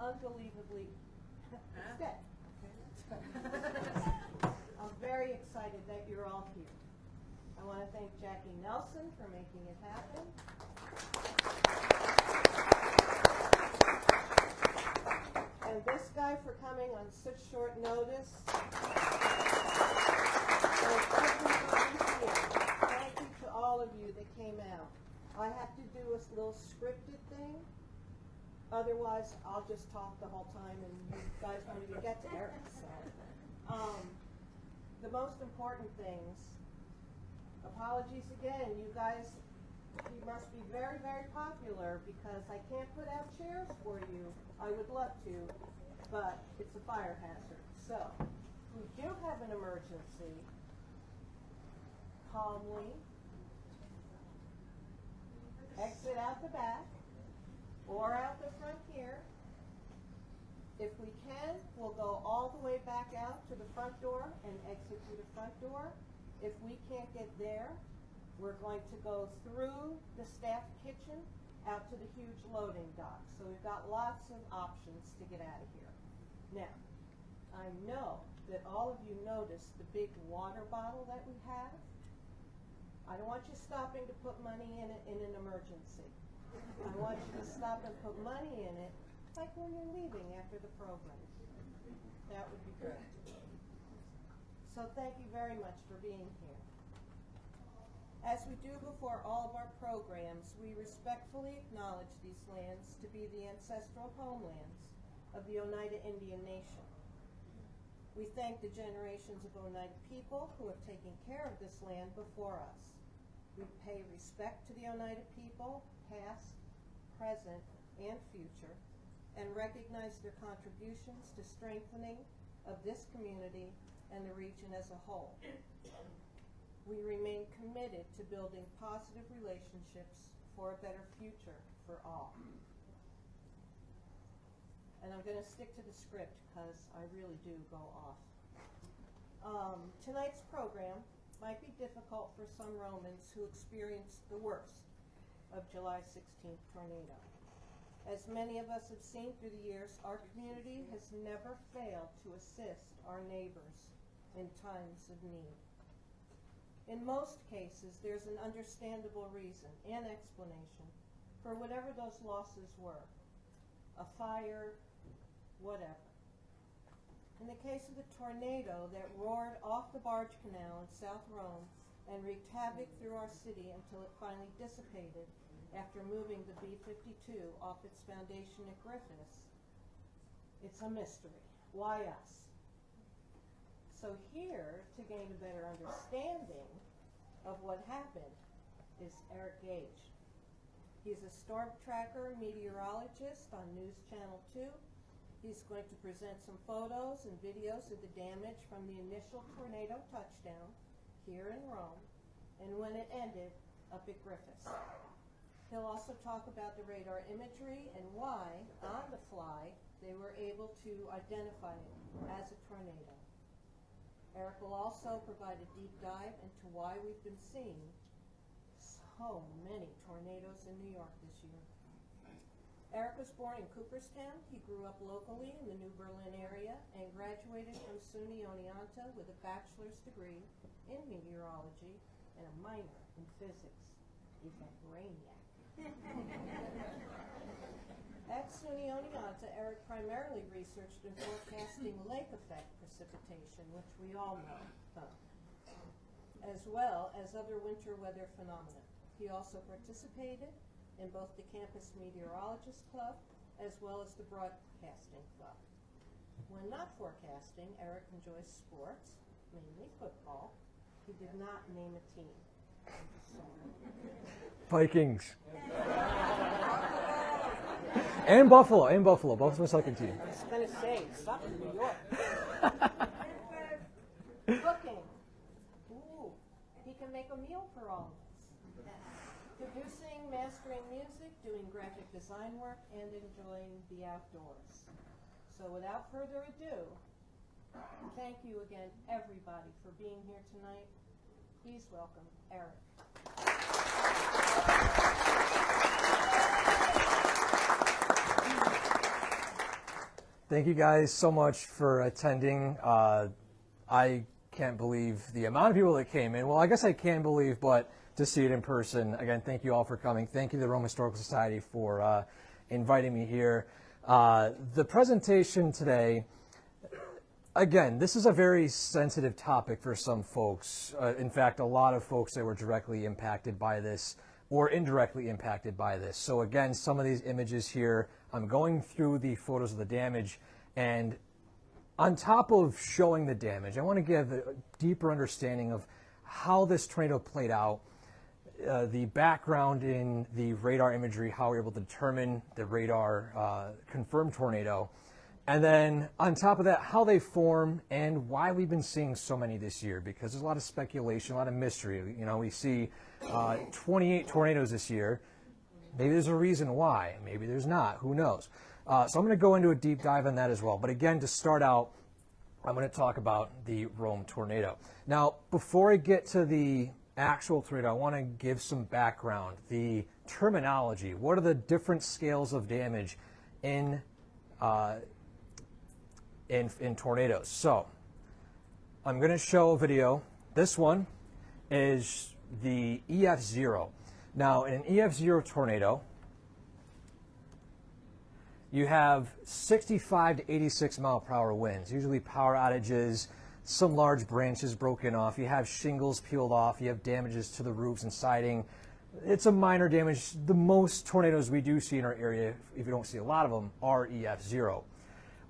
unbelievably dead. I'm very excited that you're all here. I want to thank Jackie Nelson for making it happen. And this guy for coming on such short notice. And everybody here, thank you to all of you that came out. I have to do a little scripted thing. Otherwise, I'll just talk the whole time and you guys won't even get to Eric. So, the most important things, apologies again, you guys, you must be very, very popular because I can't put out chairs for you. I would love to, but it's a fire hazard. So, if we do have an emergency, calmly exit out the back or out the front here. If we can, we'll go all the way back out to the front door and exit through the front door. If we can't get there, we're going to go through the staff kitchen out to the huge loading dock. So we've got lots of options to get out of here. Now, I know that all of you noticed the big water bottle that we have. I don't want you stopping to put money in it in an emergency. I want you to stop and put money in it like when you're leaving after the program. That would be great. So thank you very much for being here. As we do before all of our programs, we respectfully acknowledge these lands to be the ancestral homelands of the Oneida Indian Nation. We thank the generations of Oneida people who have taken care of this land before us. We pay respect to the Oneida people, past, present, and future, and recognize their contributions to strengthening of this community and the region as a whole. We remain committed to building positive relationships for a better future for all. And I'm going to stick to the script because I really do go off. Tonight's program might be difficult for some Romans who experienced the worst of July 16th tornado. As many of us have seen through the years, our community has never failed to assist our neighbors in times of need. In most cases, there's an understandable reason and explanation for whatever those losses were. A fire, whatever. In the case of the tornado that roared off the barge canal in South Rome and wreaked havoc through our city until it finally dissipated after moving the B-52 off its foundation at Griffiths, it's a mystery. Why us? So here, to gain a better understanding of what happened, is Eric Gage. He's a storm tracker meteorologist on News Channel 2. He's going to present some photos and videos of the damage from the initial tornado touchdown here in Rome and when it ended up at Griffiths. He'll also talk about the radar imagery and why, on the fly, they were able to identify it as a tornado. Eric will also provide a deep dive into why we've been seeing so many tornadoes in New York this year. Eric was born in Cooperstown. He grew up locally in the New Berlin area and graduated from SUNY Oneonta with a bachelor's degree in meteorology and a minor in physics. He's a brainiac. At SUNY Oneonta, Eric primarily researched and forecasting lake effect precipitation, which we all know, as well as other winter weather phenomena. He also participated in both the Campus Meteorologist Club as well as the Broadcasting Club. When not forecasting, Eric enjoys sports, mainly football. He did not name a team. Vikings. And Buffalo. Buffalo's my second team. I was going to say, stop in New York. Cooking. Ooh, he can make a meal for all of us. Producing, mastering music, doing graphic design work, and enjoying the outdoors. So without further ado, thank you again, everybody, for being here tonight. Please welcome Eric. Thank you guys so much for attending. I can't believe the amount of people that came in. Well, I guess I can believe, but to see it in person, again, thank you all for coming. Thank you to the Rome Historical Society for inviting me here. The presentation today, again, this is a very sensitive topic for some folks. In fact, a lot of folks that were directly impacted by this or indirectly impacted by this. So again, some of these images here, I'm going through the photos of the damage, and on top of showing the damage, I want to give a deeper understanding of how this tornado played out, the background in the radar imagery, how we were able to determine the radar confirmed tornado, and then on top of that, how they form and why we've been seeing so many this year, because there's a lot of speculation, a lot of mystery. You know, we see 28 tornadoes this year. Maybe there's a reason why, maybe there's not, who knows. So I'm going to go into a deep dive on that as well. But again, to start out, I'm going to talk about the Rome tornado. Now, before I get to the actual tornado, I want to give some background, the terminology. What are the different scales of damage in tornadoes? So, I'm going to show a video. This one is the EF0. Now, in an EF0 tornado, you have 65 to 86 mile per hour winds, usually power outages, some large branches broken off, you have shingles peeled off, you have damages to the roofs and siding. It's a minor damage. The most tornadoes we do see in our area, if you don't see a lot of them, are EF0.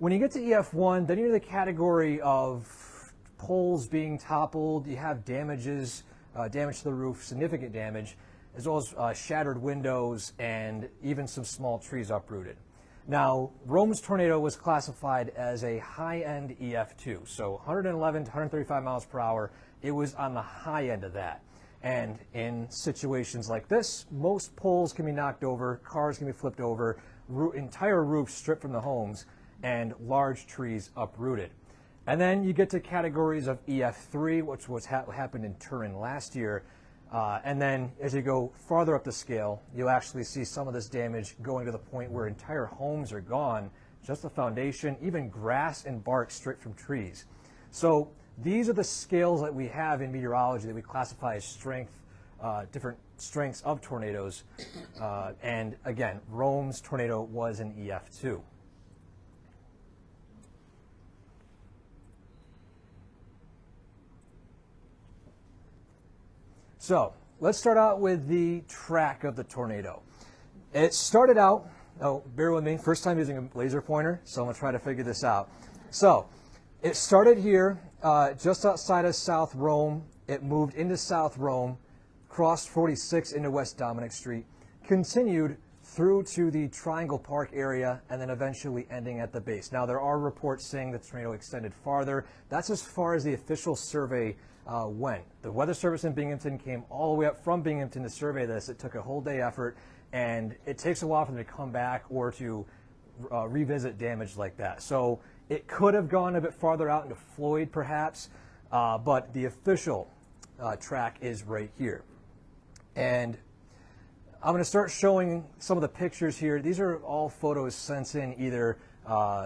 When you get to EF1, then you're in the category of poles being toppled, you have damages, damage to the roof, significant damage, as well as shattered windows and even some small trees uprooted. Now, Rome's tornado was classified as a high-end EF2, so 111 to 135 miles per hour. It was on the high end of that. And in situations like this, most poles can be knocked over, cars can be flipped over, entire roofs stripped from the homes, and large trees uprooted. And then you get to categories of EF3, which was happened in Turin last year. And then as you go farther up the scale, you'll actually see some of this damage going to the point where entire homes are gone, just the foundation, even grass and bark stripped from trees. So these are the scales that we have in meteorology that we classify as strength, different strengths of tornadoes. And again, Rome's tornado was an EF2. So let's start out with the track of the tornado. It started out, oh, bear with me, first time using a laser pointer, so I'm going to try to figure this out. So it started here, just outside of South Rome. It moved into South Rome, crossed 46 into West Dominic Street, continued through to the Triangle Park area, and then eventually ending at the base. Now, there are reports saying the tornado extended farther. That's as far as the official survey went. The Weather Service in Binghamton came all the way up from Binghamton to survey this. It took a whole day effort, and it takes a while for them to come back or to revisit damage like that. So it could have gone a bit farther out into Floyd, perhaps, but the official track is right here. And I'm going to start showing some of the pictures here. These are all photos sent in either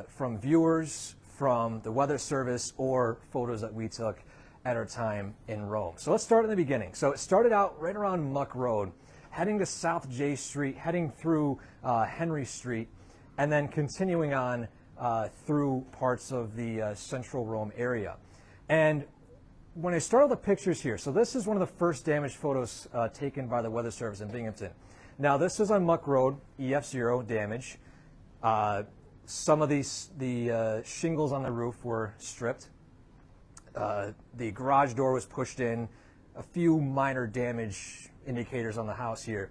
from viewers, from the Weather Service, or photos that we took at our time in Rome. So let's start in the beginning. So it started out right around Muck Road, heading to South J Street, heading through Henry Street, and then continuing on through parts of the central Rome area. And when I start with the pictures here, so this is one of the first damage photos taken by the Weather Service in Binghamton. Now this is on Muck Road, EF0 damage. Some of the shingles on the roof were stripped. The garage door was pushed in, a few minor damage indicators on the house here.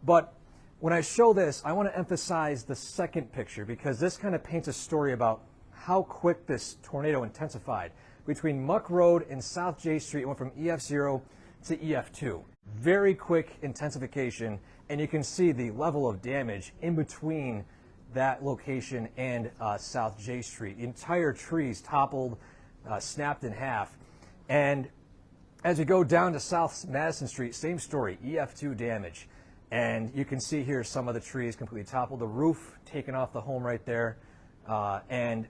But when I show this, I want to emphasize the second picture, because this kind of paints a story about how quick this tornado intensified. Between Muck Road and South J Street, it went from EF0 to EF2. Very quick intensification, and you can see the level of damage in between that location and South J Street. The entire trees toppled, snapped in half. And as you go down to South Madison Street, same story, EF2 damage. And you can see here some of the trees completely toppled, the roof taken off the home right there. And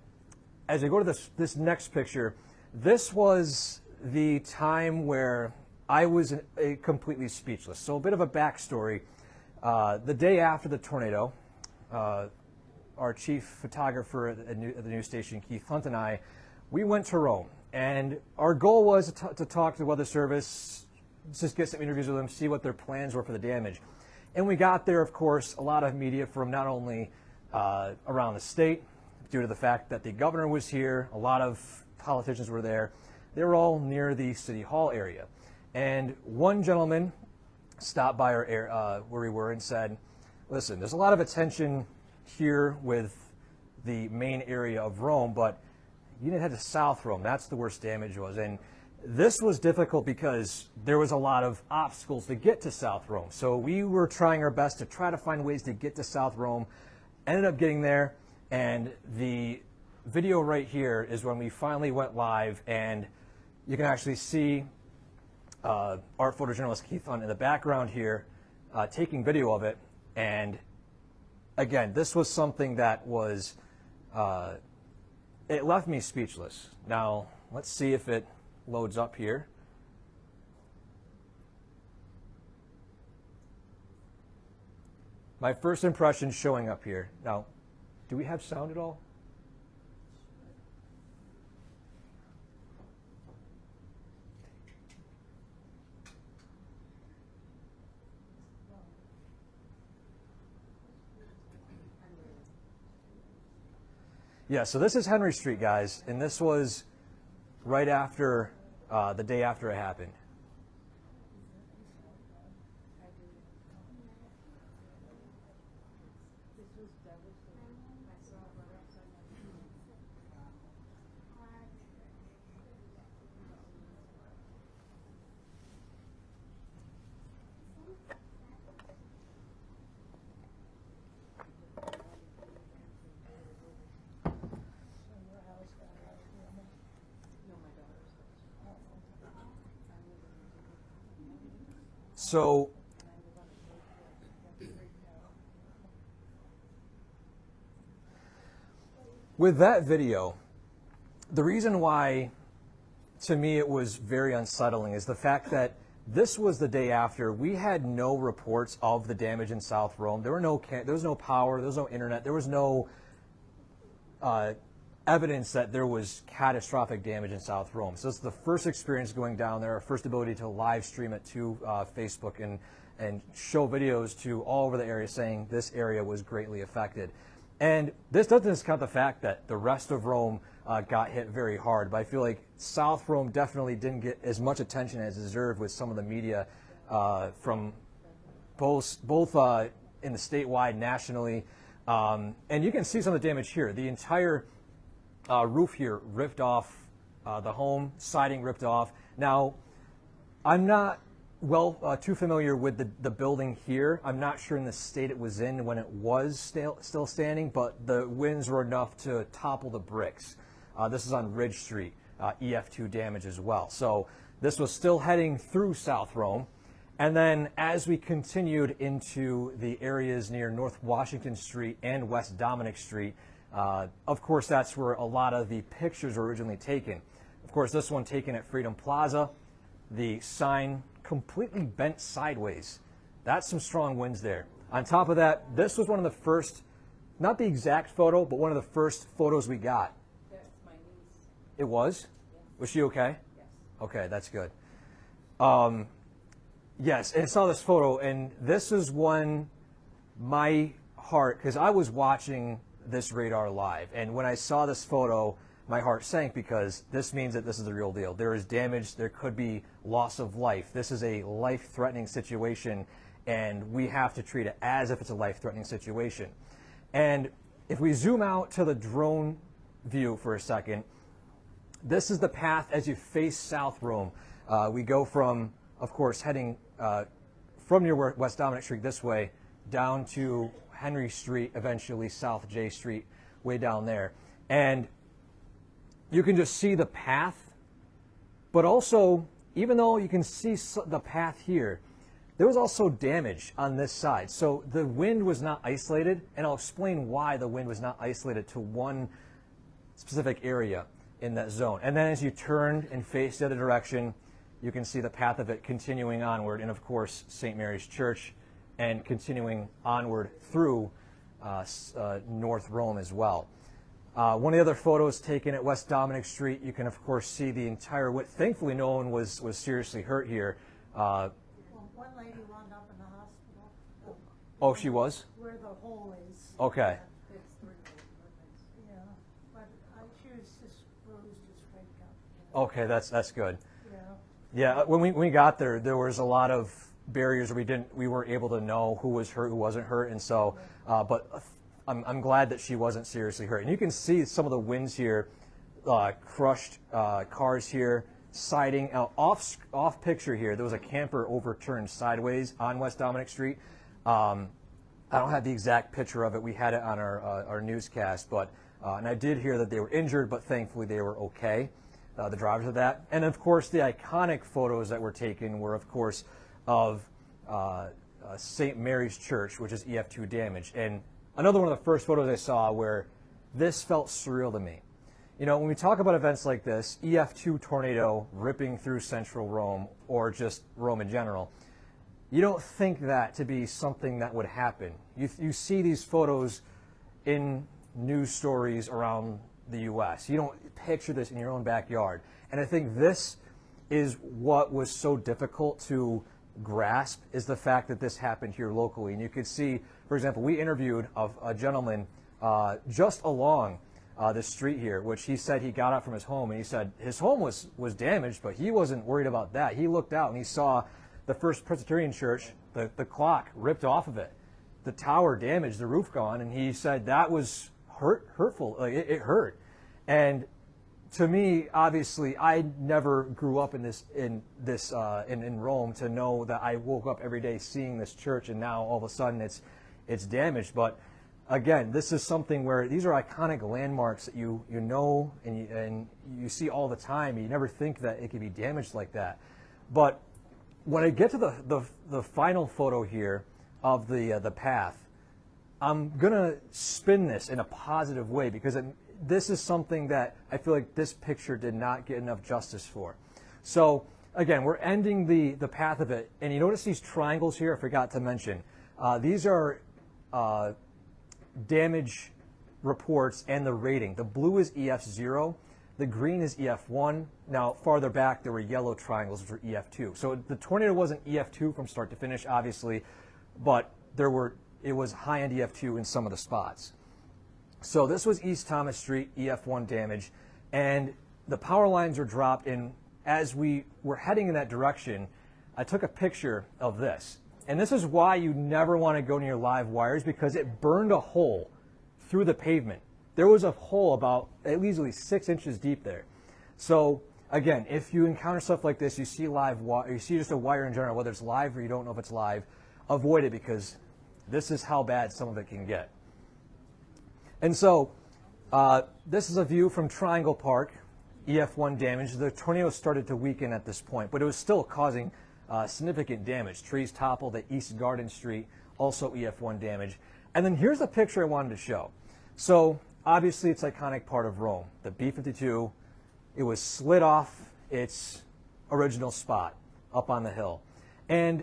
as I go to this next picture, this was the time where I was completely speechless. So a bit of a backstory. The day after the tornado, our chief photographer at the news station, Keith Hunt, and I, we went to Rome. And our goal was to talk to the Weather Service, just get some interviews with them, see what their plans were for the damage. And we got there, of course, a lot of media from not only around the state, due to the fact that the governor was here, a lot of politicians were there. They were all near the City Hall area. And one gentleman stopped by where we were and said, listen, there's a lot of attention here with the main area of Rome, but you need to head to South Rome. That's the worst damage was. And this was difficult because there was a lot of obstacles to get to South Rome. So we were trying our best to try to find ways to get to South Rome. Ended up getting there, and the video right here is when we finally went live, and you can actually see art photojournalist Keith Hunt in the background here taking video of it. And again, this was something that was, it left me speechless. Now, let's see if it loads up here. My first impression showing up here. Now, do we have sound at all? Yeah, so this is Henry Street, guys, and this was right after, the day after it happened. So with that video, the reason why to me it was very unsettling is the fact that this was the day after. We had no reports of the damage in South Rome. There was no power, there was no internet, there was no evidence that there was catastrophic damage in South Rome. So this is the first experience going down there, our first ability to live stream it to Facebook and show videos to all over the area saying this area was greatly affected. And this doesn't discount the fact that the rest of Rome got hit very hard, but I feel like South Rome definitely didn't get as much attention as it deserved with some of the media from both in the statewide, nationally. And you can see some of the damage here. The entire roof here ripped off, the home siding ripped off. Now, I'm not too familiar with the building here. I'm not sure in the state it was in when it was still standing, but the winds were enough to topple the bricks. This is on Ridge Street, EF2 damage as well. So this was still heading through South Rome. And then as we continued into the areas near North Washington Street and West Dominic Street, of course, that's where a lot of the pictures were originally taken. Of course, this one taken at Freedom Plaza, the sign completely bent sideways. That's some strong winds there. On top of that, this was one of the first, not the exact photo, but one of the first photos we got. That's my niece. It was? Yes. Was she okay? Yes. Okay, that's good. Yes, and I saw this photo, and this is one, my heart, because I was watching this radar live, and when I saw this photo, my heart sank because this means that this is the real deal. There is damage, there could be loss of life. This is a life-threatening situation, and we have to treat it as if it's a life-threatening situation. And if we zoom out to the drone view for a second, this is the path as you face South Rome. We go from, of course, heading from near West Dominic Street this way down to Henry Street, eventually South J Street, way down there. And you can just see the path, but also, even though you can see the path here, there was also damage on this side. So the wind was not isolated, and I'll explain why the wind was not isolated to one specific area in that zone. And then as you turned and faced the other direction, you can see the path of it continuing onward, and of course St. Mary's Church, and continuing onward through North Rome as well. One of the other photos taken at West Dominic Street, you can of course see the entire width. Thankfully no one was seriously hurt here. Well, one lady wound up in the hospital. Oh, she was? Where the hole is. Okay. Yeah, but she was just bruised, just waked up. Okay, that's good. Yeah. Yeah, when we got there, there was a lot of barriers where we weren't able to know who was hurt, who wasn't hurt, and so, but I'm glad that she wasn't seriously hurt. And you can see some of the winds here, crushed cars here, siding. Off picture here, there was a camper overturned sideways on West Dominic Street. I don't have the exact picture of it. We had it on our newscast, but and I did hear that they were injured, but thankfully they were okay, the drivers of that. And of course, the iconic photos that were taken were, of course, of St. Mary's Church, which is EF2 damage. And another one of the first photos I saw where this felt surreal to me. You know, when we talk about events like this, EF2 tornado ripping through central Rome, or just Rome in general, you don't think that to be something that would happen. You see these photos in news stories around the U.S. You don't picture this in your own backyard. And I think this is what was so difficult to grasp, is the fact that this happened here locally. And you could see, for example, we interviewed a gentleman just along this street here, which he said he got out from his home, and he said his home was damaged, but he wasn't worried about that. He looked out and he saw the First Presbyterian Church, the clock ripped off of it, the tower damaged, the roof gone, and he said that was hurtful. Like it hurt. And to me, obviously, I never grew up in Rome to know that I woke up every day seeing this church, and now all of a sudden it's damaged. But again, this is something where these are iconic landmarks that you know and you see all the time. You never think that it could be damaged like that. But when I get to the final photo here of the path, I'm gonna spin this in a positive way, because this is something that I feel like this picture did not get enough justice for. So again, we're ending the path of it, and you notice these triangles here. I forgot to mention these are damage reports and the rating. The blue is EF0, the green is EF1. Now farther back there were yellow triangles, which were EF2. So the tornado wasn't EF2 from start to finish, obviously, but it was high-end EF2 in some of the spots. So this was East Thomas Street, EF1 damage, and the power lines were dropped. And as we were heading in that direction, I took a picture of this. And this is why you never want to go near live wires, because it burned a hole through the pavement. There was a hole about at least 6 inches deep there. So again, if you encounter stuff like this, you see you see just a wire in general, whether it's live or you don't know if it's live, avoid it, because this is how bad some of it can get. And so this is a view from Triangle Park, EF1 damage. The tornado started to weaken at this point, but it was still causing significant damage. Trees toppled at East Garden Street, also EF1 damage. And then here's the picture I wanted to show. So obviously it's an iconic part of Rome. The B-52, it was slid off its original spot up on the hill. And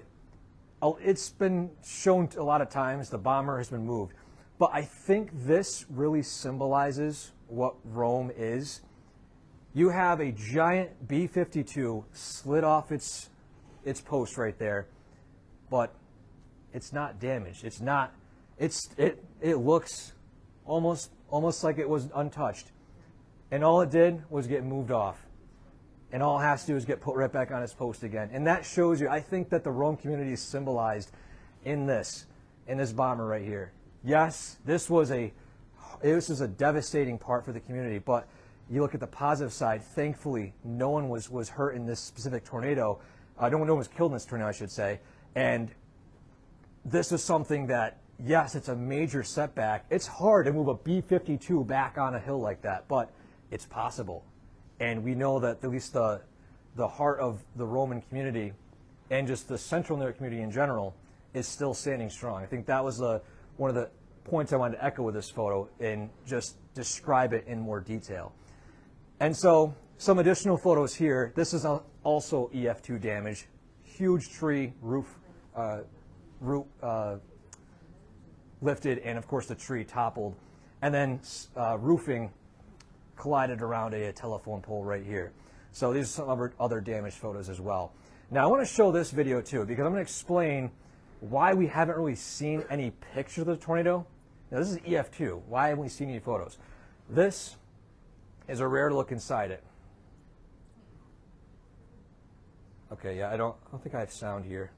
it's been shown a lot of times, the bomber has been moved. But I think this really symbolizes what Rome is. You have a giant B-52 slid off its post right there, but it's not damaged. It looks almost like it was untouched. And all it did was get moved off. And all it has to do is get put right back on its post again. And that shows you, I think that the Rome community is symbolized in this bomber right here. Yes, this was a devastating part for the community, but you look at the positive side, thankfully no one was hurt in this specific tornado. No one was killed in this tornado, I should say. And this is something that, yes, it's a major setback. It's hard to move a B-52 back on a hill like that, but it's possible. And we know that at least the heart of the Roman community and just the central New York community in general is still standing strong. I think that was one of the points I wanted to echo with this photo and just describe it in more detail. And so some additional photos here. This is also EF2 damage. Huge tree, roof lifted, and of course the tree toppled. And then roofing collided around a telephone pole right here. So these are some other damaged photos as well. Now I want to show this video too, because I'm going to explain why we haven't really seen any pictures of the tornado. Now this is EF2. Why haven't we seen any photos? This is a rare look inside it. Okay, yeah, I don't think I have sound here.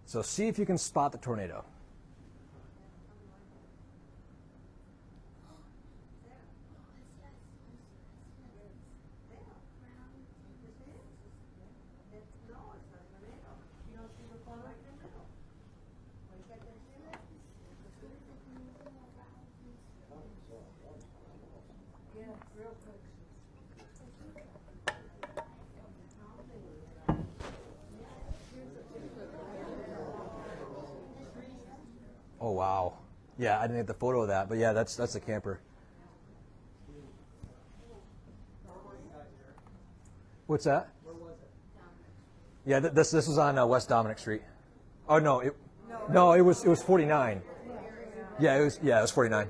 So see if you can spot the tornado. Oh wow. Yeah, I didn't get the photo of that, but yeah, that's a camper. What's that? Where was it? Yeah, this was on West Dominic Street. Oh no, it was 49. Yeah, it was 49.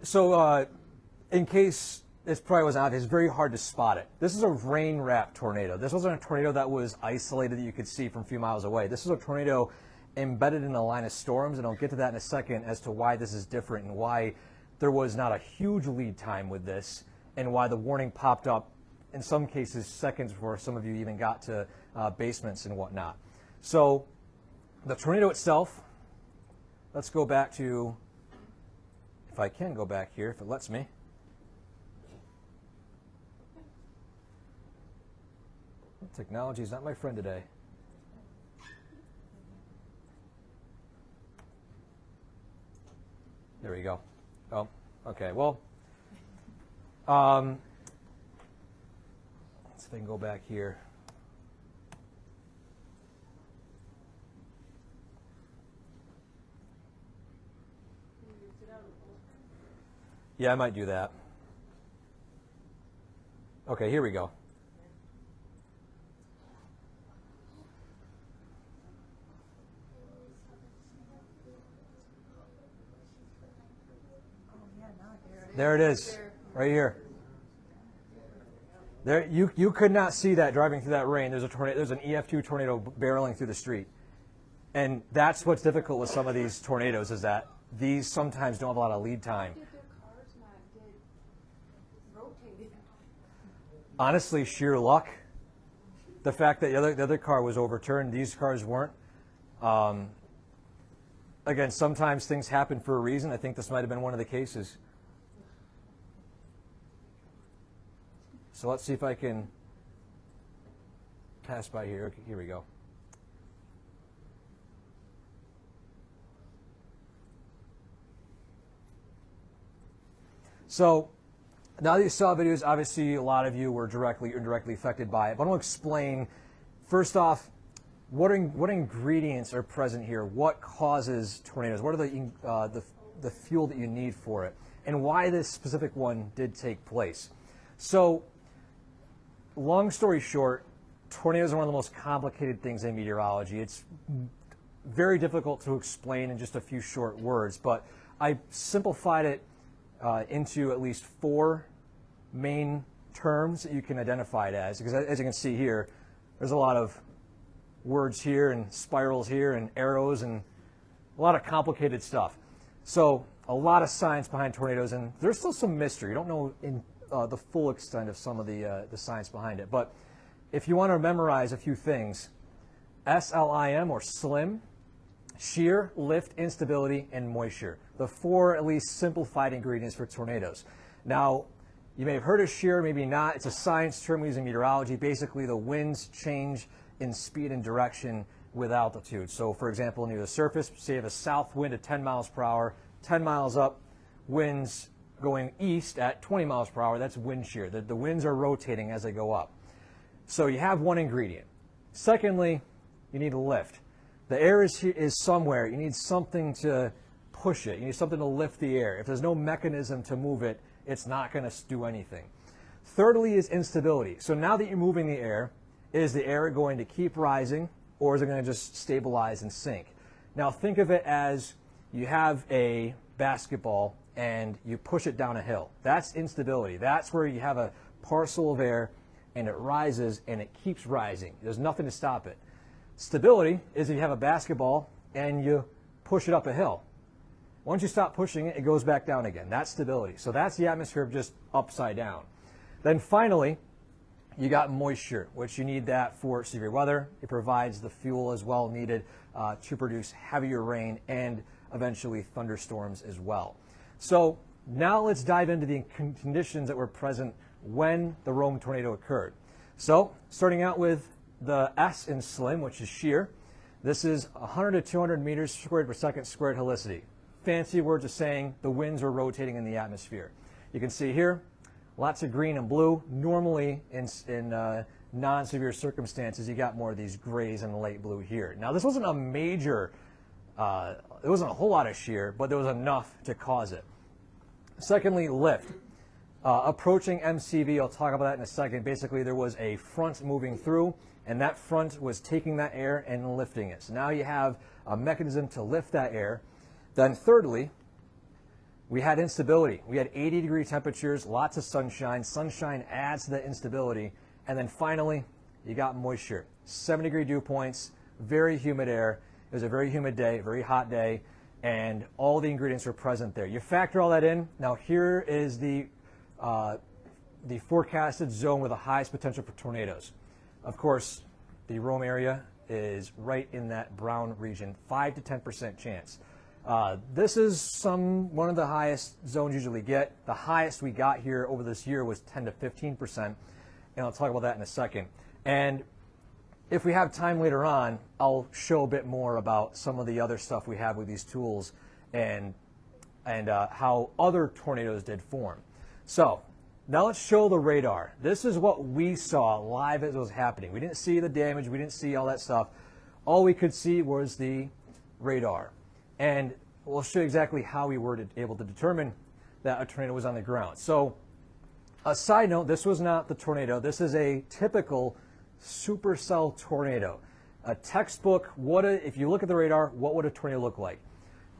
So, in case this probably wasn't obvious, it's very hard to spot it. This is a rain-wrapped tornado. This wasn't a tornado that was isolated that you could see from a few miles away. This is a tornado embedded in a line of storms, and I'll get to that in a second as to why this is different and why there was not a huge lead time with this, and why the warning popped up in some cases seconds before some of you even got to basements and whatnot. So, the tornado itself, let's go back to, if I can go back here, if it lets me. Technology is not my friend today. There we go. Oh, okay. Well, let's see if I can go back here. Yeah, I might do that. Okay, here we go. There it is, right here. There, you could not see that driving through that rain. There's an EF2 tornado barreling through the street, and that's what's difficult with some of these tornadoes is that these sometimes don't have a lot of lead time. Honestly, sheer luck. The fact that the other car was overturned, these cars weren't. Again, sometimes things happen for a reason. I think this might have been one of the cases. So let's see if I can pass by here. Okay, here we go. So now that you saw videos, obviously a lot of you were directly or indirectly affected by it. But I want to explain, first off, what ingredients are present here? What causes tornadoes? What are the fuel that you need for it? And why this specific one did take place? So, long story short, tornadoes are one of the most complicated things in meteorology. It's very difficult to explain in just a few short words, but I simplified it into at least 4 main terms that you can identify it as, because as you can see here, there's a lot of words here and spirals here and arrows and a lot of complicated stuff. So a lot of science behind tornadoes, and there's still some mystery. You don't know in the full extent of some of the science behind it. But if you want to memorize a few things, SLIM or SLIM, shear, lift, instability, and moisture. The 4 at least simplified ingredients for tornadoes. Now, you may have heard of shear, maybe not. It's a science term we use in meteorology. Basically, the winds change in speed and direction with altitude. So for example, near the surface, say you have a south wind at 10 miles per hour, 10 miles up, winds going east at 20 miles per hour, that's wind shear. The winds are rotating as they go up. So you have one ingredient. Secondly, you need a lift. The air is somewhere. You need something to push it. You need something to lift the air. If there's no mechanism to move it, it's not going to do anything. Thirdly is instability. So now that you're moving the air, is the air going to keep rising, or is it going to just stabilize and sink? Now think of it as you have a basketball and you push it down a hill. That's instability. That's where you have a parcel of air and it rises and it keeps rising. There's nothing to stop it. Stability is if you have a basketball and you push it up a hill. Once you stop pushing it, it goes back down again. That's stability. So that's the atmosphere just upside down. Then finally, you got moisture, which you need that for severe weather. It provides the fuel as well needed to produce heavier rain and eventually thunderstorms as well. So now let's dive into the conditions that were present when the Rome tornado occurred. So starting out with the S in SLIM, which is shear. This is 100 to 200 meters squared per second squared helicity. Fancy words of saying the winds were rotating in the atmosphere. You can see here, lots of green and blue. Normally in non-severe circumstances, you got more of these grays and light blue here. Now this wasn't a major, there wasn't a whole lot of shear, but there was enough to cause it. Secondly, lift. Approaching MCV, I'll talk about that in a second. Basically, there was a front moving through, and that front was taking that air and lifting it. So now you have a mechanism to lift that air. Then thirdly, we had instability. We had 80-degree temperatures, lots of sunshine. Sunshine adds to the instability. And then finally, you got moisture. 70-degree dew points, very humid air. It was a very humid day, very hot day, and all the ingredients were present there. You factor all that in. Now here is the forecasted zone with the highest potential for tornadoes. Of course, the Rome area is right in that brown region, 5 to 10% chance. This is one of the highest zones usually get. The highest we got here over this year was 10 to 15%, and I'll talk about that in a second. And if we have time later on, I'll show a bit more about some of the other stuff we have with these tools and how other tornadoes did form. So now let's show the radar. This is what we saw live as it was happening. We didn't see the damage. We didn't see all that stuff. All we could see was the radar. And we'll show you exactly how we were able to determine that a tornado was on the ground. So a side note, this was not the tornado. This is a typical supercell tornado. A textbook, if you look at the radar, what would a tornado look like?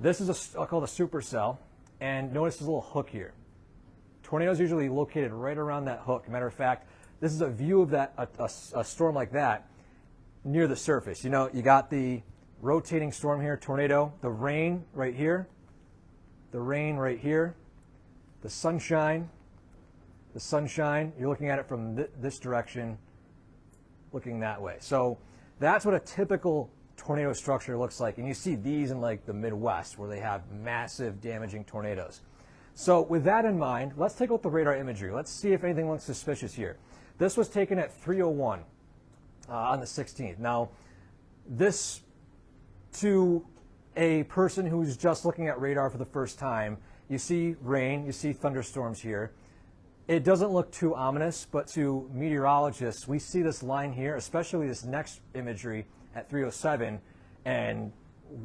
This is called a supercell, and notice this little hook here. Tornadoes usually located right around that hook. Matter of fact, this is a view of that a storm like that near the surface. You know, you got the rotating storm here, tornado, the rain right here, the rain right here, the sunshine, you're looking at it from this direction, looking that way. So that's what a typical tornado structure looks like. And you see these in like the Midwest where they have massive damaging tornadoes. So with that in mind, let's take a look at the radar imagery. Let's see if anything looks suspicious here. This was taken at 3:01 on the 16th. Now, this, to a person who's just looking at radar for the first time, you see rain, you see thunderstorms here. It doesn't look too ominous, but to meteorologists, we see this line here, especially this next imagery at 3:07, and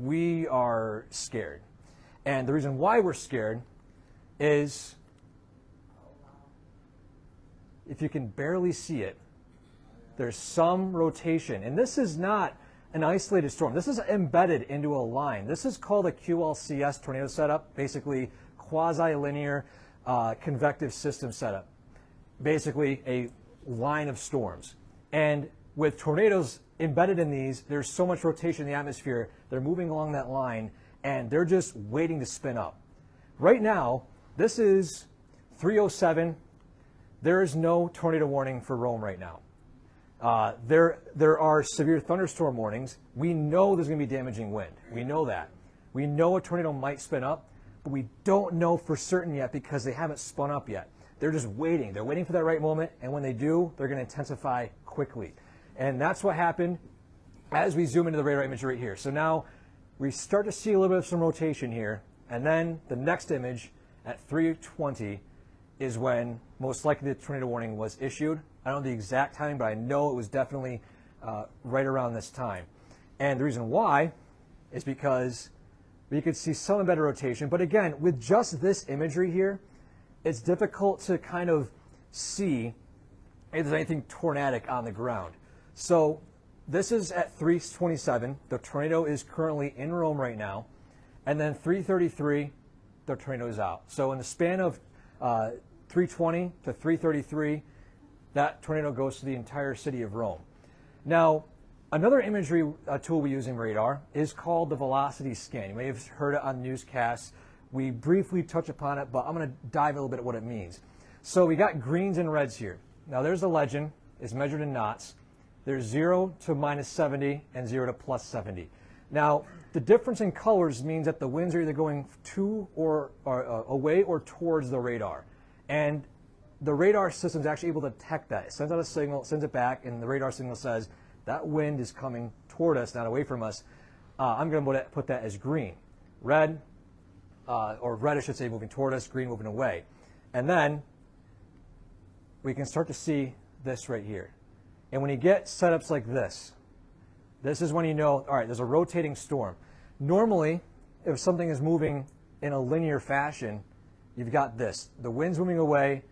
we are scared. And the reason why we're scared is, if you can barely see it, there's some rotation. And this is not an isolated storm. This is embedded into a line. This is called a QLCS tornado setup, basically quasi-linear convective system setup, basically a line of storms. And with tornadoes embedded in these, there's so much rotation in the atmosphere, they're moving along that line, and they're just waiting to spin up. Right now, this is 3:07. There is no tornado warning for Rome right now. There are severe thunderstorm warnings. We know there's going to be damaging wind. We know that. We know a tornado might spin up, but we don't know for certain yet because they haven't spun up yet. They're just waiting. They're waiting for that right moment, and when they do, they're going to intensify quickly. And that's what happened as we zoom into the radar imagery right here. So now we start to see a little bit of some rotation here, and then the next image at 3:20 is when most likely the tornado warning was issued. I don't know the exact timing, but I know it was definitely right around this time. And the reason why is because we could see some embedded rotation. But again, with just this imagery here, it's difficult to kind of see if there's anything tornadic on the ground. So this is at 3:27. The tornado is currently in Rome right now. And then 3:33, the tornado is out. So in the span of 3:20 to 3:33, that tornado goes to the entire city of Rome. Now, another imagery tool we use in radar is called the velocity scan. You may have heard it on newscasts. We briefly touch upon it, but I'm going to dive a little bit at what it means. So we got greens and reds here. Now there's the legend. It's measured in knots. There's 0 to -70 and 0 to +70. Now, the difference in colors means that the winds are either going to or away or towards the radar. And the radar system is actually able to detect that. It sends out a signal, sends it back, and the radar signal says, that wind is coming toward us, not away from us. I'm going to put that as green. Red, or red I should say, moving toward us, green moving away. And then we can start to see this right here. And when you get setups like this is when you know, all right, there's a rotating storm. Normally, if something is moving in a linear fashion, you've got this. The wind's moving away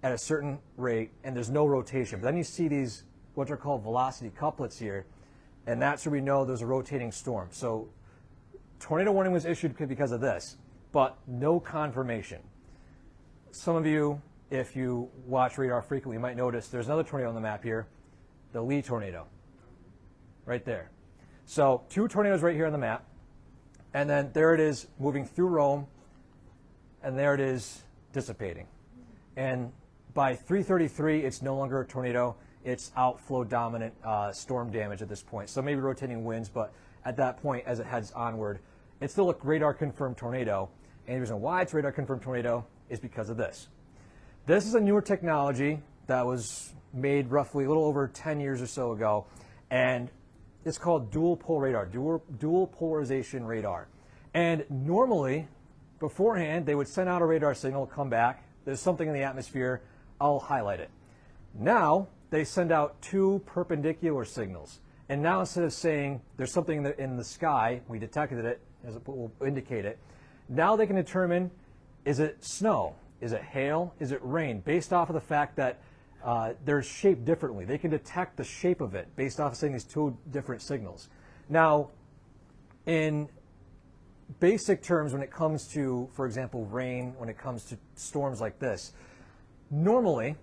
at a certain rate, and there's no rotation. But then you see these, what are called velocity couplets here, and that's where we know there's a rotating storm. So tornado warning was issued because of this, but no confirmation. Some of you, if you watch radar frequently, might notice there's another tornado on the map here, the Lee tornado, right there. So 2 tornadoes right here on the map, and then there it is moving through Rome, and there it is dissipating. And by 3:33, it's no longer a tornado. It's outflow dominant storm damage at this point. So maybe rotating winds, but at that point, as it heads onward, it's still a radar confirmed tornado. And the reason why it's a radar confirmed tornado is because of this. This is a newer technology that was made roughly a little over 10 years or so ago, and it's called dual pole radar, dual polarization radar. And normally, beforehand, they would send out a radar signal, come back, there's something in the atmosphere, I'll highlight it. Now, they send out 2 perpendicular signals. And now instead of saying there's something in the sky, we detected it, as it will indicate it, now they can determine, is it snow? Is it hail? Is it rain? Based off of the fact that they're shaped differently. They can detect the shape of it based off of saying these 2 different signals. Now, in basic terms, when it comes to, for example, rain, when it comes to storms like this, normally,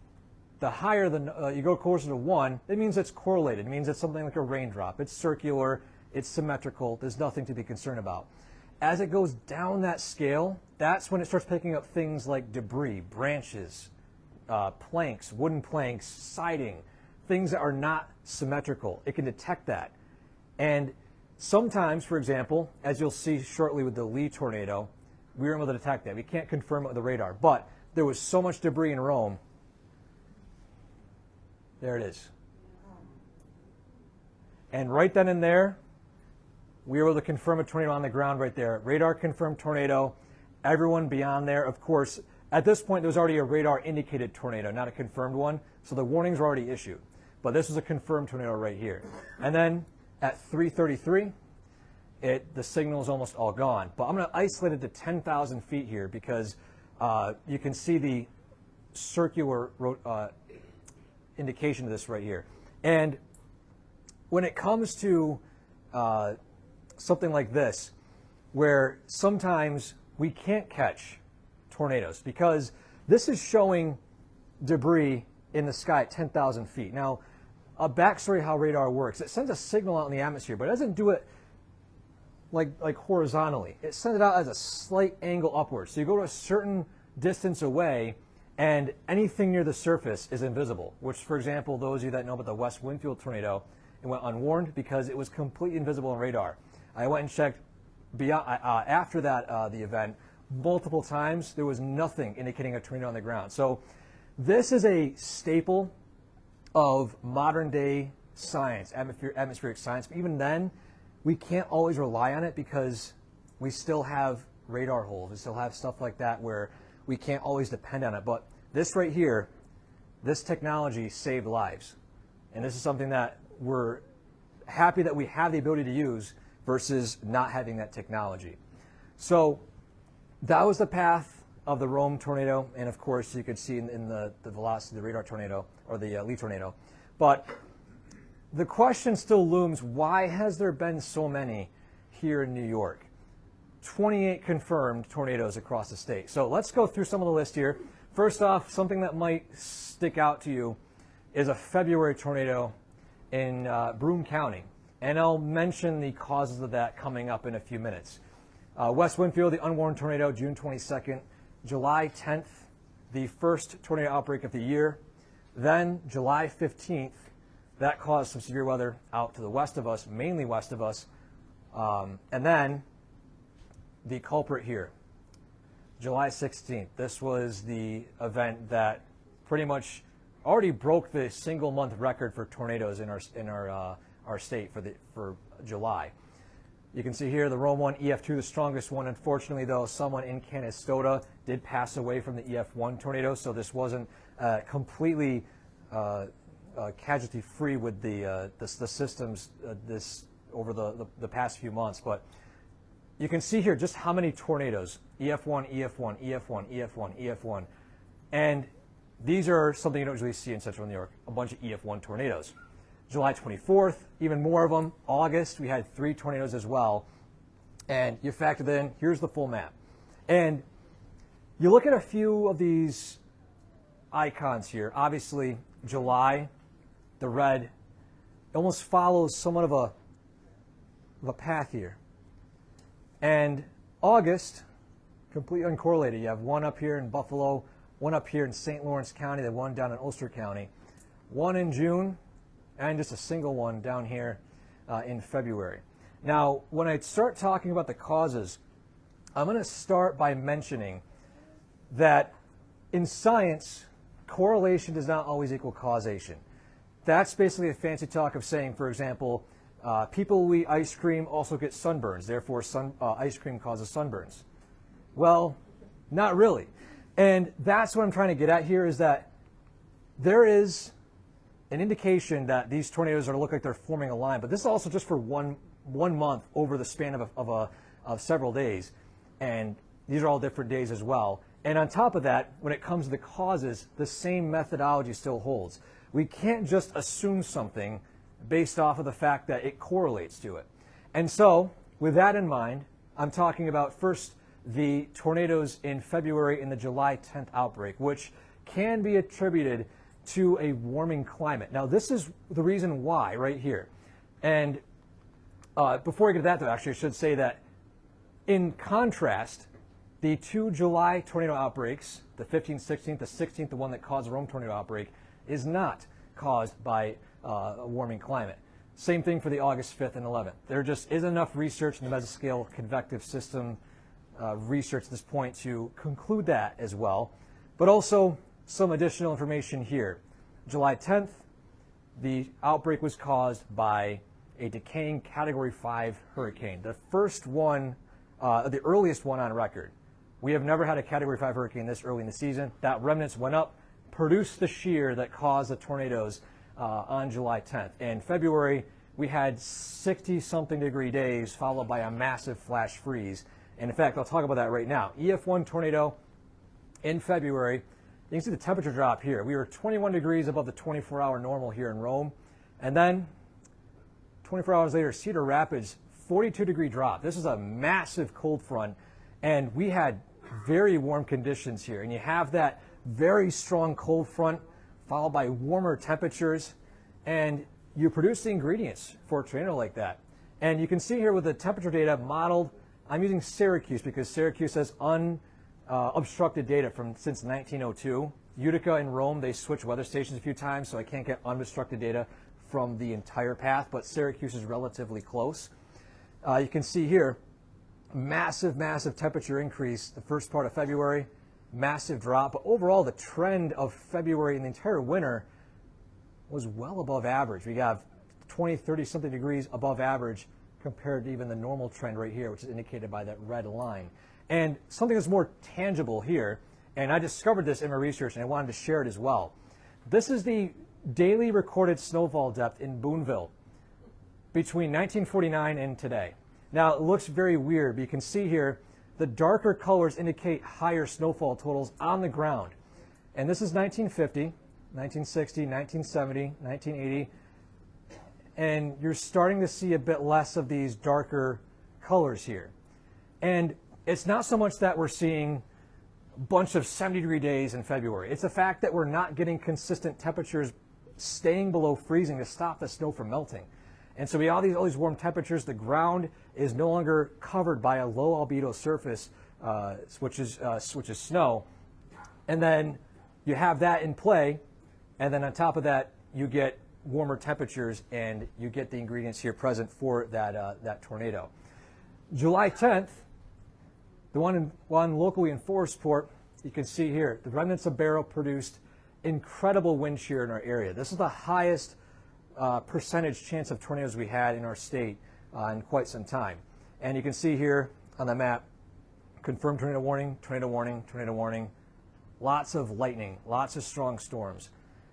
the higher you go closer to 1, it means it's correlated. It means it's something like a raindrop. It's circular. It's symmetrical. There's nothing to be concerned about. As it goes down that scale, that's when it starts picking up things like debris, branches, planks, wooden planks, siding, things that are not symmetrical. It can detect that. And sometimes, for example, as you'll see shortly with the Lee tornado, we were able to detect that. We can't confirm it with the radar, but there was so much debris in Rome. There it is. And right then and there, we were able to confirm a tornado on the ground right there. Radar confirmed tornado. Everyone beyond there, of course, at this point, there was already a radar indicated tornado, not a confirmed one. So the warnings were already issued. But this is a confirmed tornado right here. And then at 3:33, the signal is almost all gone. But I'm going to isolate it to 10,000 feet here because you can see the circular indication of this right here. And when it comes to something like this, where sometimes we can't catch tornadoes because this is showing debris in the sky at 10,000 feet. Now, a backstory how radar works. It sends a signal out in the atmosphere, but it doesn't do it like horizontally. It sends it out as a slight angle upwards. So you go to a certain distance away, and anything near the surface is invisible, which, for example, those of you that know about the West Winfield tornado, it went unwarned because it was completely invisible on radar. I went and checked beyond, after that, the event, multiple times. There was nothing indicating a tornado on the ground. So this is a staple of modern day science, atmospheric science. But even then, we can't always rely on it because we still have radar holes. We still have stuff like that where we can't always depend on it. But this right here, this technology saved lives. And this is something that we're happy that we have the ability to use versus not having that technology. So that was the path of the Rome tornado. And of course, you could see in the velocity of the radar tornado or the Lee tornado. But the question still looms, why has there been so many here in New York? 28 confirmed tornadoes across the state. So let's go through some of the list here. First off, something that might stick out to you is a February tornado in Broome County. And I'll mention the causes of that coming up in a few minutes. West Winfield, the unwarned tornado, June 22nd. July 10th, the first tornado outbreak of the year. Then July 15th, that caused some severe weather out to the west of us, mainly west of us. And then the culprit here, July 16th. This was the event that pretty much already broke the single month record for tornadoes in our state for July. You can see here the Rome 1 EF2, the strongest one. Unfortunately, though, someone in Canastota did pass away from the EF1 tornado, so this wasn't completely casualty-free with the systems this over the past few months. But you can see here just how many tornadoes, EF1, EF1, EF1, EF1, EF1. And these are something you don't usually see in central New York, a bunch of EF1 tornadoes. July 24th, even more of them. August, we had 3 tornadoes as well. And you factor in, here's the full map. And you look at a few of these icons here. Obviously, July, the red, almost follows somewhat of a path here. And August, completely uncorrelated. You have one up here in Buffalo, one up here in St. Lawrence County, then one down in Ulster County, one in June, and just a single one down here in February. Now, when I start talking about the causes, I'm going to start by mentioning that in science, correlation does not always equal causation. That's basically a fancy talk of saying, for example, people who eat ice cream also get sunburns, therefore ice cream causes sunburns. Well, not really. And that's what I'm trying to get at here, is that there is an indication that these tornadoes are look like they're forming a line, but this is also just for one month over the span of several days. And these are all different days as well. And on top of that, when it comes to the causes, the same methodology still holds. We can't just assume something based off of the fact that it correlates to it. And so, with that in mind, I'm talking about first the tornadoes in February and the July 10th outbreak, which can be attributed to a warming climate. Now, this is the reason why right here. And before I get to that, though, actually, I should say that in contrast, the 2 July tornado outbreaks, the 15th, 16th, the 16th, the one that caused the Rome tornado outbreak, is not caused by a warming climate. Same thing for the August 5th and 11th. There just isn't enough research in the mesoscale convective system research at this point to conclude that as well. But also some additional information here. July 10th, the outbreak was caused by a decaying Category 5 hurricane. The first one, the earliest one on record. We have never had a Category 5 hurricane this early in the season. That remnants went up, produced the shear that caused the tornadoes on July 10th. In February, we had 60-something degree days followed by a massive flash freeze. And in fact, I'll talk about that right now. EF1 tornado in February. You can see the temperature drop here. We were 21 degrees above the 24-hour normal here in Rome. And then 24 hours later, Cedar Rapids, 42-degree drop. This is a massive cold front. And we had very warm conditions here. And you have that very strong cold front followed by warmer temperatures. And you produce the ingredients for a tornado like that. And you can see here with the temperature data modeled, I'm using Syracuse because Syracuse has unobstructed data since 1902. Utica and Rome, they switched weather stations a few times, so I can't get unobstructed data from the entire path, but Syracuse is relatively close. You can see here, massive, massive temperature increase the first part of February, massive drop. But overall, the trend of February and the entire winter was well above average. We have 20, 30 something degrees above average compared to even the normal trend right here, which is indicated by that red line. And something that's more tangible here, and I discovered this in my research and I wanted to share it as well. This is the daily recorded snowfall depth in Boonville between 1949 and today. Now, it looks very weird, but you can see here the darker colors indicate higher snowfall totals on the ground. And this is 1950, 1960, 1970, 1980. And you're starting to see a bit less of these darker colors here. And it's not so much that we're seeing a bunch of 70-degree days in February. It's the fact that we're not getting consistent temperatures staying below freezing to stop the snow from melting. And so we have all these warm temperatures. The ground is no longer covered by a low albedo surface, which is snow. And then you have that in play. And then on top of that, you get warmer temperatures and you get the ingredients here present for that tornado. July 10th, the one locally in Forestport, you can see here, the remnants of Barrow produced incredible wind shear in our area. This is the highest percentage chance of tornadoes we had in our state in quite some time. And you can see here on the map, confirmed tornado warning, tornado warning, tornado warning, lots of lightning, lots of strong storms.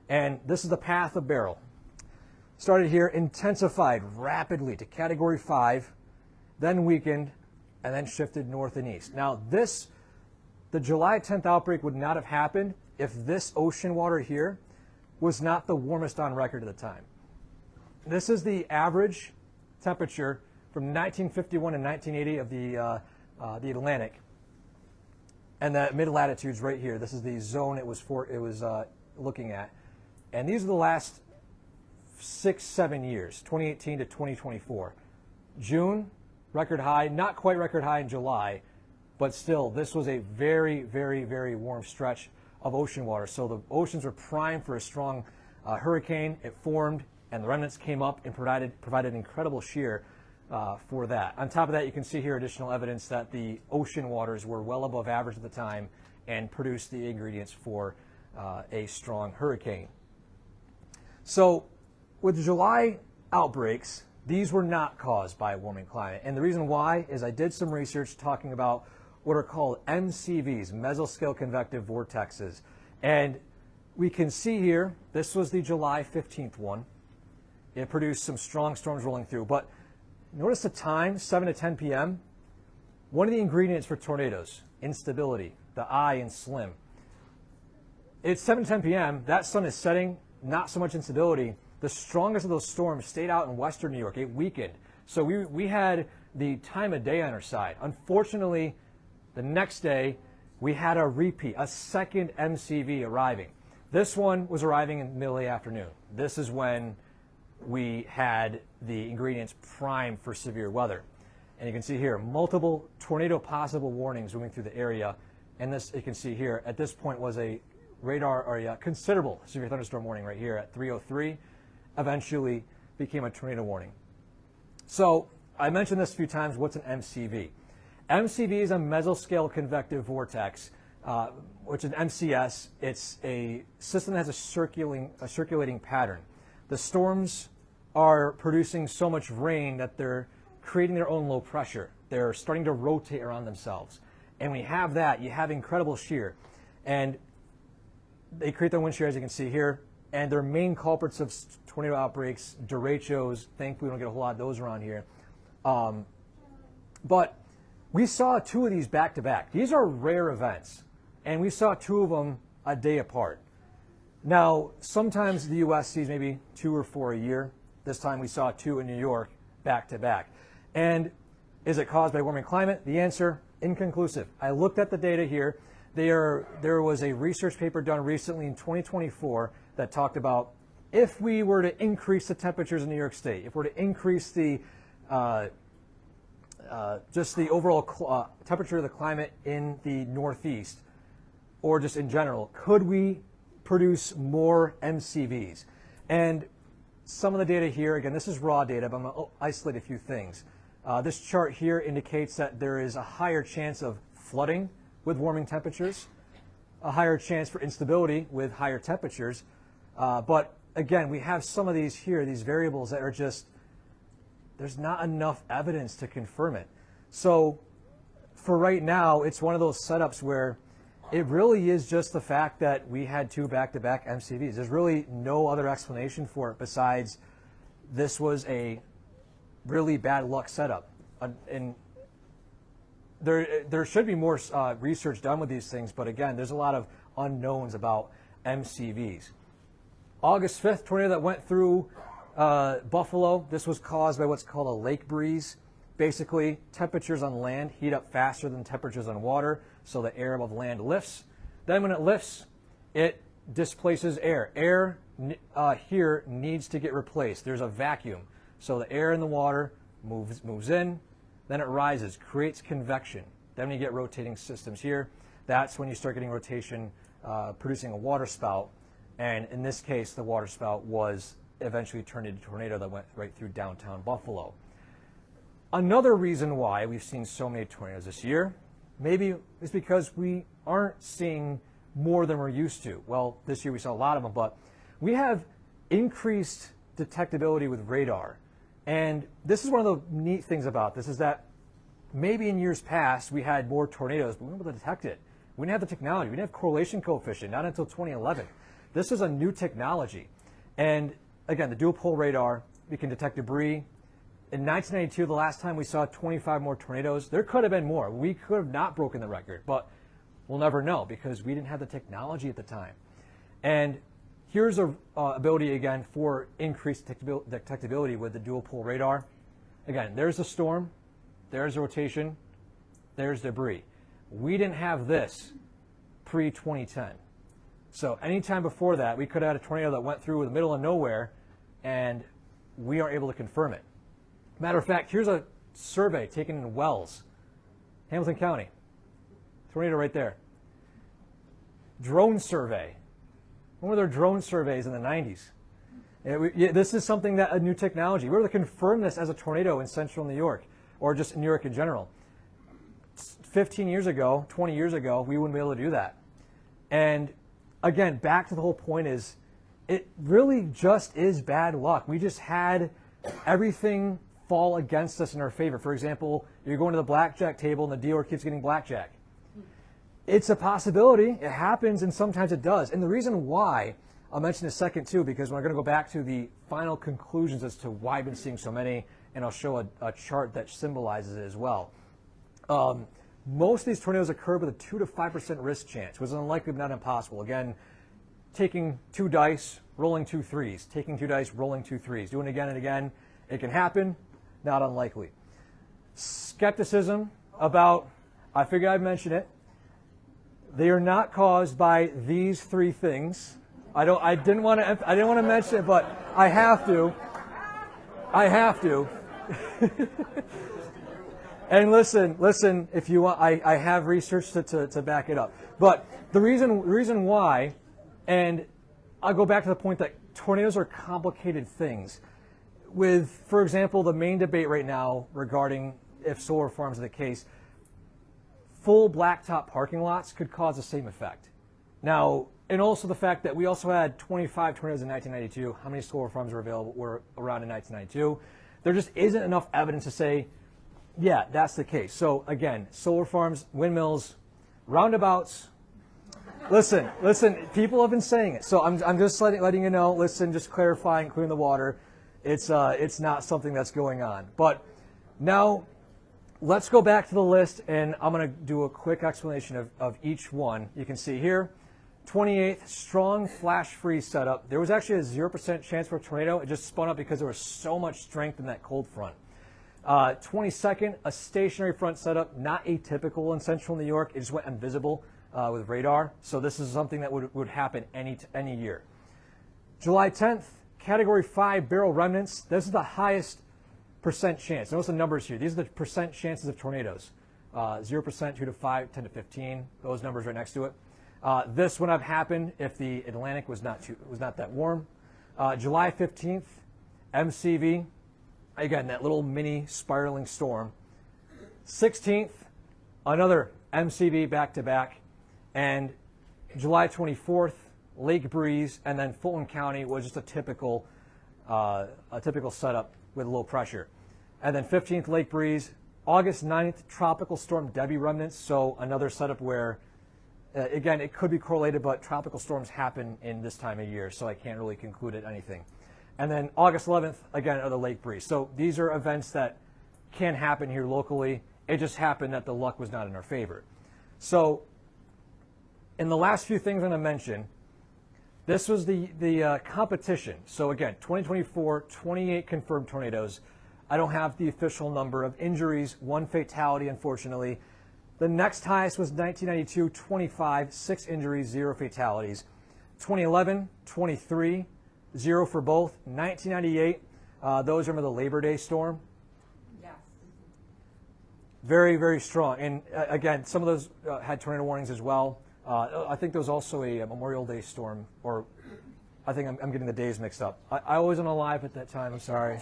And this is the path of Barrow. Started here, intensified rapidly to Category 5, then weakened, and then shifted north and east. Now the July 10th outbreak would not have happened if this ocean water here was not the warmest on record at the time. This is the average temperature from 1951 and 1980 of the Atlantic, and the mid-latitudes right here. This is the zone it was looking at, and these are the last 6-7 years, 2018 to 2024. June, record high, not quite record high in July, but still, this was a very, very, very warm stretch of ocean water. So the oceans were primed for a strong hurricane. It formed, and the remnants came up and provided incredible shear for that. On top of that, you can see here additional evidence that the ocean waters were well above average at the time and produced the ingredients for a strong hurricane. So with the July outbreaks, these were not caused by a warming climate. And the reason why is I did some research talking about what are called MCVs, mesoscale convective vortexes. And we can see here, this was the July 15th one. It produced some strong storms rolling through. But notice the time, 7 to 10 p.m. One of the ingredients for tornadoes, instability, the I in slim. It's 7 to 10 p.m. That sun is setting, not so much instability. The strongest of those storms stayed out in western New York. It weakened. So we had the time of day on our side. Unfortunately, the next day, we had a repeat, a second MCV arriving. This one was arriving in the middle of the afternoon. This is when we had the ingredients primed for severe weather. And you can see here, multiple tornado possible warnings moving through the area. And this, you can see here, at this point was a radar or a considerable severe thunderstorm warning right here at 3:03. Eventually became a tornado warning. So I mentioned this a few times. What's an MCV? MCV is a mesoscale convective vortex, which is an MCS. It's a system that has a circulating pattern. The storms are producing so much rain that they're creating their own low pressure. They're starting to rotate around themselves. And when you have that, you have incredible shear. And they create their wind shear, as you can see here. And their main culprits of tornado outbreaks, derechos. Thankfully, we don't get a whole lot of those around here. But we saw two of these back to back. These are rare events, and we saw two of them a day apart. Now, sometimes the U.S. sees maybe 2 or 4 a year. This time we saw 2 in New York back to back. And is it caused by warming climate? The answer, inconclusive. I looked at the data here. There was a research paper done recently in 2024 that talked about if we were to increase the temperatures in New York State, if we're to increase the just the overall temperature of the climate in the Northeast, or just in general, could we produce more MCVs? And some of the data here, again, this is raw data, but I'm going to isolate a few things. This chart here indicates that there is a higher chance of flooding with warming temperatures, a higher chance for instability with higher temperatures, but again, we have some of these here, these variables that are just, there's not enough evidence to confirm it. So for right now, it's one of those setups where it really is just the fact that we had 2 back-to-back MCVs. There's really no other explanation for it besides this was a really bad luck setup. And there should be more research done with these things, but again, there's a lot of unknowns about MCVs. August 5th, tornado that went through Buffalo. This was caused by what's called a lake breeze. Basically, temperatures on land heat up faster than temperatures on water, so the air above land lifts. Then when it lifts, it displaces air. Air here needs to get replaced. There's a vacuum. So the air in the water moves in, then it rises, creates convection. Then when you get rotating systems here, that's when you start getting rotation producing a water spout. And in this case, the water spout was eventually turned into a tornado that went right through downtown Buffalo. Another reason why we've seen so many tornadoes this year, maybe is because we aren't seeing more than we're used to. Well, this year we saw a lot of them, but we have increased detectability with radar. And this is one of the neat things about this is that maybe in years past we had more tornadoes, but we weren't able to detect it. We didn't have the technology. We didn't have correlation coefficient, not until 2011. This is a new technology. And again, the dual pole radar, we can detect debris. In 1992, the last time we saw 25 more tornadoes, there could have been more. We could have not broken the record, but we'll never know because we didn't have the technology at the time. And here's a ability again for increased detectability with the dual pole radar. Again, there's a storm, there's a rotation, there's debris. We didn't have this pre-2010. So anytime before that, we could have had a tornado that went through the middle of nowhere and we aren't able to confirm it. Matter of fact, here's a survey taken in Wells, Hamilton County. Tornado right there. Drone survey. When were there drone surveys in the 90s? This is something that a new technology. We were able to confirm this as a tornado in central New York, or just in New York in general. 15 years ago, 20 years ago, we wouldn't be able to do that. And again, back to the whole point is, it really just is bad luck. We just had everything fall against us in our favor. For example, you're going to the blackjack table and the dealer keeps getting blackjack. It's a possibility. It happens, and sometimes it does. And the reason why, I'll mention in a second too, because we're going to go back to the final conclusions as to why I've been seeing so many, and I'll show a chart that symbolizes it as well. Most of these tornadoes occur with a 2 to 5% risk chance, which is unlikely but not impossible. Again, taking 2 dice, rolling 2 threes, taking 2 dice, rolling 2 threes, doing it again and again. It can happen, not unlikely. Skepticism about, I figured I'd mention it. They are not caused by these 3 things. I didn't want to mention it, but I have to. And listen, if you want, I have research to back it up. But the reason why, and I'll go back to the point that tornadoes are complicated things. With, for example, the main debate right now regarding if solar farms are the case, full blacktop parking lots could cause the same effect. Now, and also the fact that we also had 25 tornadoes in 1992. How many solar farms were around in 1992? There just isn't enough evidence to say, yeah, that's the case. So again, solar farms, windmills, roundabouts. Listen, people have been saying it. So I'm just letting you know, listen, just clarifying, clearing the water. It's not something that's going on. But now let's go back to the list, and I'm going to do a quick explanation of each one. You can see here, 28th, strong flash freeze setup. There was actually a 0% chance for a tornado. It just spun up because there was so much strength in that cold front. 22nd, a stationary front setup, not atypical in central New York. It just went invisible with radar. So this is something that would happen any year. July 10th, Category 5 barrel remnants. This is the highest percent chance. Notice the numbers here. These are the percent chances of tornadoes. 0%, 2 to 5, 10 to 15. Those numbers right next to it. This would have happened if the Atlantic was not that warm. July 15th, MCV. Again, that little mini spiraling storm. 16th, another MCV back-to-back. And July 24th, lake breeze, and then Fulton County was just a typical setup with low pressure. And then 15th, lake breeze. August 9th, tropical storm Debbie remnants, so another setup where, again, it could be correlated, but tropical storms happen in this time of year, so I can't really conclude it anything. And then August 11th, again, another lake breeze. So these are events that can happen here locally. It just happened that the luck was not in our favor. So in the last few things I'm going to mention, this was the competition. So again, 2024, 28 confirmed tornadoes. I don't have the official number of injuries, 1 fatality, unfortunately. The next highest was 1992, 25, 6 injuries, 0 fatalities. 2011, 23, 0 for both. 1998, those remember the Labor Day storm? Yes. Very, very strong. And again, some of those had tornado warnings as well. I think there was also a Memorial Day storm, or I think I'm getting the days mixed up. I wasn't alive at that time, I'm sorry.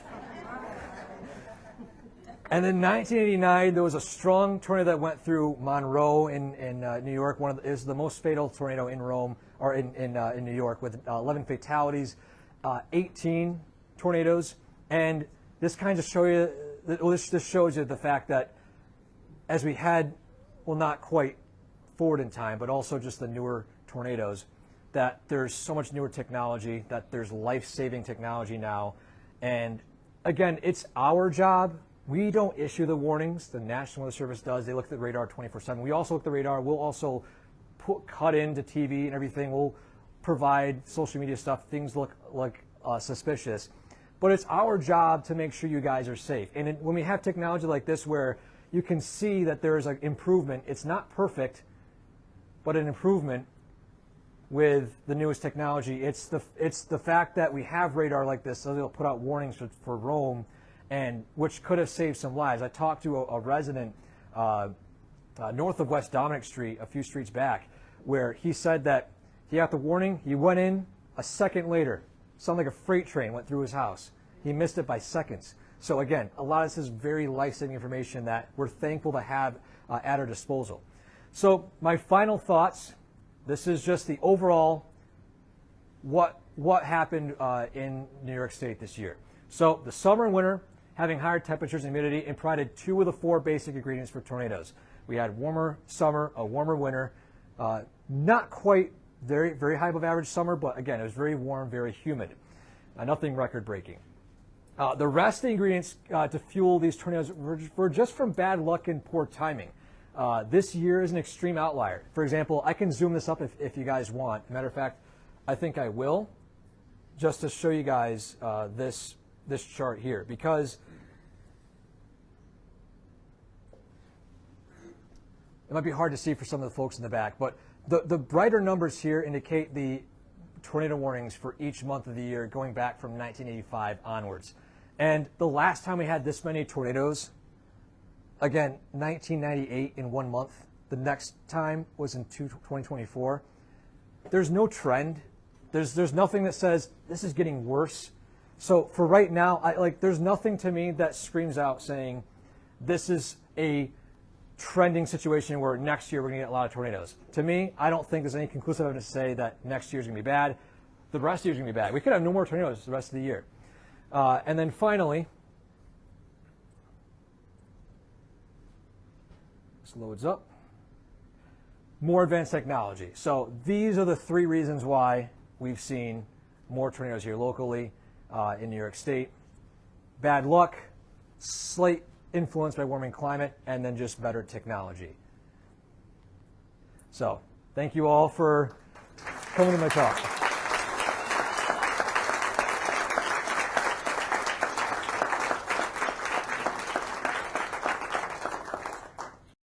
And then 1989, there was a strong tornado that went through Monroe in New York. It was the most fatal tornado in Rome, or in New York, with 11 fatalities, 18 tornadoes. And this kind of this shows you the fact that as we had, well, not quite forward in time, but also just the newer tornadoes, that there's so much newer technology, that there's life-saving technology now. And again, it's our job. We don't issue the warnings. The National Weather Service does. They look at the radar 24/7. We also look at the radar. We'll also cut into TV and everything. We'll provide social media stuff. Things look like suspicious. But it's our job to make sure you guys are safe. And when we have technology like this where you can see that there's an improvement, it's not perfect, but an improvement with the newest technology. It's the fact that we have radar like this, so they'll put out warnings for Rome, and which could have saved some lives. I talked to a resident north of West Dominic Street, a few streets back, where he said that he got the warning, he went in, a second later, sounded like a freight train went through his house. He missed it by seconds. So again, a lot of this is very life-saving information that we're thankful to have at our disposal. So my final thoughts, this is just the overall what happened in New York State this year. So the summer and winter, having higher temperatures and humidity, and provided 2 of the 4 basic ingredients for tornadoes. We had warmer summer, a warmer winter, not quite very, very high above average summer, but again, it was very warm, very humid. Nothing record-breaking. The rest of the ingredients to fuel these tornadoes were just from bad luck and poor timing. This year is an extreme outlier. For example, I can zoom this up if you guys want. Matter of fact, I think I will, just to show you guys this chart here, because it might be hard to see for some of the folks in the back, but the brighter numbers here indicate the tornado warnings for each month of the year going back from 1985 onwards. And the last time we had this many tornadoes, again, 1998 in 1 month. The next time was in 2024. There's no trend. There's nothing that says this is getting worse. So for right now, there's nothing to me that screams out saying this is a trending situation where next year we're going to get a lot of tornadoes. To me, I don't think there's any conclusive evidence to say that next year's going to be bad. The rest of the year's going to be bad. We could have no more tornadoes the rest of the year. And then finally, this loads up. More advanced technology. So these are the 3 reasons why we've seen more tornadoes here locally in New York State. Bad luck, slight influence by warming climate, and then just better technology. So thank you all for coming to my talk.